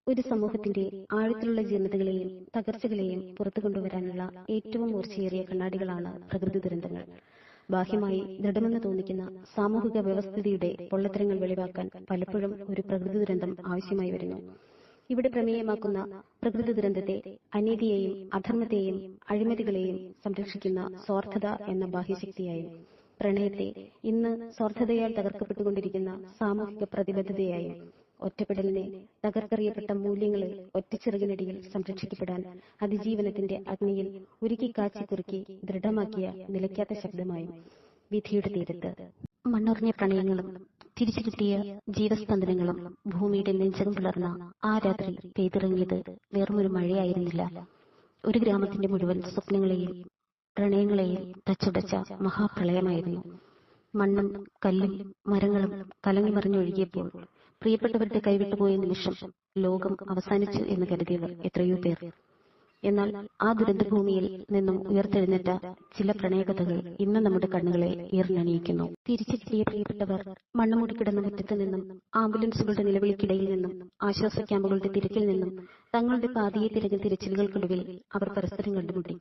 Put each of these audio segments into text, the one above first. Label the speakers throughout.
Speaker 1: ഒരു സമൂഹത്തിന്റെ ആഴത്തിലുള്ള ജീർണതകളെയും തകർച്ചകളെയും പുറത്തു കൊണ്ടുവരാനുള്ള ഏറ്റവും മൂർച്ചയേറിയ കണ്ണാടികളാണ് പ്രകൃതി ദുരന്തങ്ങൾ. ബാഹ്യമായി ദൃഢമെന്ന് തോന്നിക്കുന്ന സാമൂഹിക വ്യവസ്ഥിതിയുടെ പൊള്ളത്തരങ്ങൾ വെളിവാക്കാൻ പലപ്പോഴും ഒരു പ്രകൃതി ദുരന്തം ആവശ്യമായി വരുന്നു. ഇവിടെ പ്രമേയമാക്കുന്ന പ്രകൃതി ദുരന്തത്തെ അനീതിയെയും അധർമ്മത്തെയും അഴിമതികളെയും സംരക്ഷിക്കുന്ന സ്വാർത്ഥത എന്ന ബാഹ്യശക്തിയായും, പ്രണയത്തെ ഇന്ന് സ്വാർത്ഥതയാൽ തകർക്കപ്പെട്ടുകൊണ്ടിരിക്കുന്ന സാമൂഹിക പ്രതിബദ്ധതയായും, ഒറ്റപ്പെടലിനെ തകർക്കറിയപ്പെട്ട മൂല്യങ്ങളെ ഒറ്റച്ചിറകിനടിയിൽ സംരക്ഷിക്കപ്പെടാൻ അതിജീവനത്തിന്റെ അഗ്നിയിൽ ഉരുക്കി കാച്ചി കുറുക്കി ദൃഢമാക്കിയ നിലയ്ക്കാത്ത ശബ്ദമായും, വിധിയുടെ തീരത്ത് മണ്ണുറിഞ്ഞ പ്രണയങ്ങളും തിരിച്ചു കിട്ടിയ ജീവസ്പന്ദനങ്ങളും ഭൂമിയുടെ നെഞ്ചകം പിളർന്ന ആ രാത്രി പെയ്തിറങ്ങിയത് വെറുമൊരു മഴയായിരുന്നില്ല. ഒരു ഗ്രാമത്തിന്റെ മുഴുവൻ സ്വപ്നങ്ങളെയും പ്രണയങ്ങളെയും തച്ചുടച്ച മഹാപ്രളയമായിരുന്നു. മണ്ണും കല്ലും മരങ്ങളും കലങ്ങിമറിഞ്ഞൊഴുകിയപ്പോൾ പ്രിയപ്പെട്ടവരുടെ കൈവിട്ടുപോയ നിമിഷം ലോകം അവസാനിച്ചു എന്ന് കരുതിയവർ എത്രയോ പേർ. എന്നാൽ ആ ദുരന്തഭൂമിയിൽ നിന്നും ഉയർത്തെഴുന്നേറ്റ ചില പ്രണയകഥകൾ ഇന്ന് നമ്മുടെ കണ്ണുകളെ ഈർന്നണിയിക്കുന്നു. തിരിച്ചു കിട്ടിയ പ്രിയപ്പെട്ടവർ മണ്ണുമൂടിക്കിടന്ന മുറ്റത്ത് നിന്നും, ആംബുലൻസുകളുടെ നിലവിളിക്കിടയിൽ നിന്നും, ആശ്വാസ ക്യാമ്പുകളുടെ തിരക്കിൽ നിന്നും തങ്ങളുടെ പാതിയെ തിരഞ്ഞ തിരച്ചിലുകൾക്കൊടുവിൽ അവർ പരസ്പരം കണ്ടുമുട്ടി.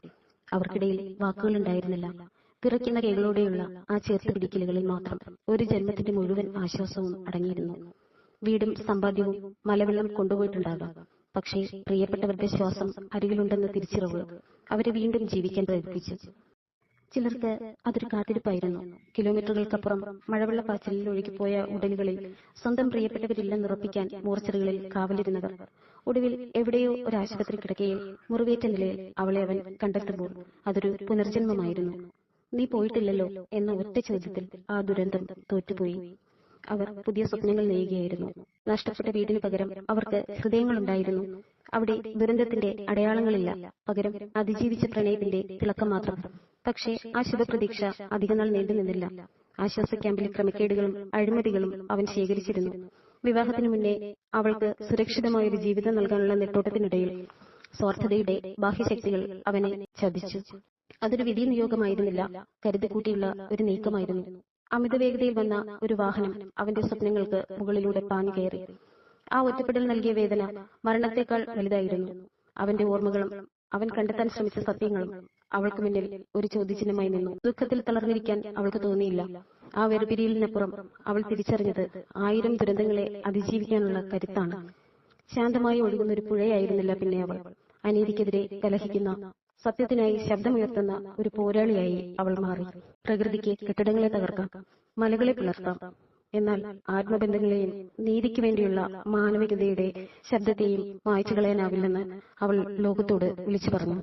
Speaker 1: അവർക്കിടയിൽ വാക്കുകളുണ്ടായിരുന്നില്ല. വിറയ്ക്കുന്ന കൈകളോടെയുള്ള ആ ചേർത്ത് പിടിക്കലുകളിൽ മാത്രം ഒരു ജന്മത്തിന്റെ മുഴുവൻ ആശ്വാസവും അടങ്ങിയിരുന്നു. വീടും സമ്പാദ്യവും മലവെള്ളം കൊണ്ടുപോയിട്ടുണ്ടാകാം, പക്ഷേ പ്രിയപ്പെട്ടവരുടെ ശ്വാസം അരികിലുണ്ടെന്ന തിരിച്ചറിവ് അവരെ വീണ്ടും ജീവിക്കാൻ പ്രേരിപ്പിച്ചു. ചിലർക്ക് അതൊരു കാത്തിരിപ്പായിരുന്നു. കിലോമീറ്ററുകൾക്കപ്പുറം മഴവെള്ളപ്പാച്ചിലിൽ ഒഴുകിപ്പോയ ഉടലുകളിൽ സ്വന്തം പ്രിയപ്പെട്ടവരില്ലെന്നുറപ്പിക്കാൻ മോർച്ചറികളിൽ കാവലിരുന്നവർ. ഒടുവിൽ എവിടെയോ ഒരു ആശുപത്രി കിടക്കയിൽ മുറിവേറ്റ നിലയിൽ അവളെ അവൻ കണ്ടെത്തുമ്പോൾ അതൊരു പുനർജന്മമായിരുന്നു. നീ പോയിട്ടില്ലല്ലോ എന്ന ഒറ്റ ചോദ്യത്തിൽ ആ ദുരന്തം തോറ്റുപോയി. അവർ പുതിയ സ്വപ്നങ്ങൾ നെയ്യുകയായിരുന്നു. നഷ്ടപ്പെട്ട വീടിനു പകരം അവർക്ക് ഹൃദയങ്ങളുണ്ടായിരുന്നു. അവിടെ ദുരന്തത്തിന്റെ അടയാളങ്ങളില്ല, പകരം അതിജീവിച്ച പ്രണയത്തിന്റെ തിളക്കം മാത്രം. പക്ഷേ ആ ശുഭപ്രതീക്ഷ അധികനാൾ നീണ്ടുനിന്നില്ല. ആശ്വാസ ക്യാമ്പിലെ ക്രമക്കേടുകളും അഴിമതികളും അവൻ ശേഖരിച്ചിരുന്നു. വിവാഹത്തിനു മുന്നേ അവൾക്ക് സുരക്ഷിതമായൊരു ജീവിതം നൽകാനുള്ള നെട്ടോട്ടത്തിനിടയിൽ സ്വാർത്ഥതയുടെ ബാഹ്യശക്തികൾ അവനെ ചതിച്ചു. അതൊരു വിധി നിയോഗമായിരുന്നില്ല, കരുതിക്കൂട്ടിയുള്ള ഒരു നീക്കമായിരുന്നു. അമിതവേഗതയിൽ വന്ന ഒരു വാഹനം അവന്റെ സ്വപ്നങ്ങൾക്ക് മുകളിലൂടെ പാഞ്ഞു കയറി. ആ ഒറ്റപ്പെടൽ നൽകിയ വേദന മരണത്തെക്കാൾ വലുതായിരുന്നു. അവന്റെ ഓർമ്മകളും അവൻ കണ്ടെത്താൻ ശ്രമിച്ച സത്യങ്ങളും അവൾക്ക് മുന്നിൽ ഒരു ചോദ്യചിഹ്നമായി നിന്നു. ദുഃഖത്തിൽ തളർന്നിരിക്കാൻ അവൾക്ക് തോന്നിയില്ല. ആ വേർപിരിയലിനപ്പുറം അവൾ തിരിച്ചറിഞ്ഞത് 1000 ദുരന്തങ്ങളെ അതിജീവിക്കാനുള്ള കരുത്താണ്. ശാന്തമായി ഒഴുകുന്ന ഒരു പുഴയായിരുന്നില്ല പിന്നെ അവൾ. അനീതിക്കെതിരെ കലഹിക്കുന്ന, സത്യത്തിനായി ശബ്ദമുയർത്തുന്ന ഒരു പോരാളിയായി അവൾ മാറി. പ്രകൃതിക്ക് കെട്ടിടങ്ങളെ തകർക്കാം, മലകളെ പിളർത്താം, എന്നാൽ ആത്മബന്ധങ്ങളെയും നീതിക്ക് വേണ്ടിയുള്ള മാനവികതയുടെ ശബ്ദത്തെയും മായ്ച്ചു കളയാനാവില്ലെന്ന് അവൾ ലോകത്തോട് വിളിച്ചു പറഞ്ഞു.